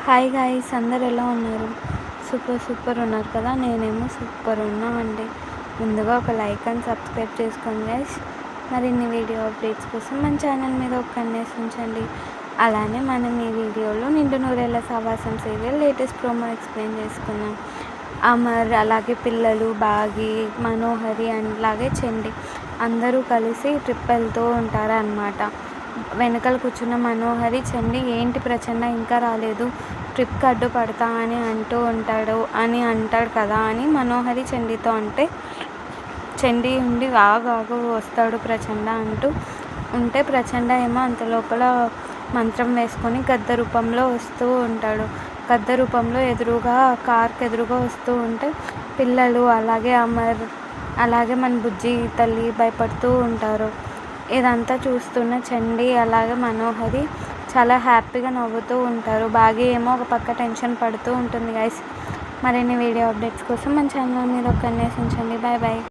Hi guys, అందరు ఎలా ఉన్నారు? సూపర్ ఉన్నారు కదా. నేనేమో సూపర్ ఉన్నా అండి. ముందుగా ఒక లైక్ అండ్ సబ్స్క్రైబ్ చేసుకోండి గైస్. మరిన్ని వీడియో అప్డేట్స్ కోసం మన ఛానల్ మీద ఒక కన్నేసి ఉంచండి. అలానే మనం ఈ వీడియోలో నిండు నూరేళ్ల సావాసం సీరియల్ లేటెస్ట్ ప్రోమో ఎక్స్ప్లెయిన్ చేసుకున్నాం. అమర్, అలాగే పిల్లలు, బాగి, మనోహరి అండ్ అలాగే చండి అందరూ కలిసి ట్రిప్ వెళ్తూ ఉంటారు అన్నమాట. వెనకాల కూర్చున్న మనోహరి, చండి ఏంటి ప్రచండ ఇంకా రాలేదు, ట్రిప్కి అడ్డుపడతా అని అంటాడు కదా అని మనోహరి చండితో అంటే, చండి ఉండి ఆగు వస్తాడు ప్రచండ అంటూ ఉంటే, ప్రచండ ఏమో అంత లోపల మంత్రం వేసుకొని గద్ద రూపంలో వస్తూ ఉంటాడు. గద్ద రూపంలో ఎదురుగా కార్కి ఎదురుగా వస్తూ ఉంటే పిల్లలు, అలాగే అమర్, అలాగే మన బుజ్జి తల్లి భయపడుతూ ఉంటారు. ఇదంతా చూస్తున్న చండి అలాగే మనోహరి చాలా హ్యాపీగా నవ్వుతూ ఉంటారు. బాగా ఏమో ఒక పక్క టెన్షన్ పడుతూ ఉంటుంది గైస్. మరిన్ని వీడియో అప్డేట్స్ కోసం మన ఛానల్ మీద ఒక కన్నేసి ఉంచండి. బాయ్.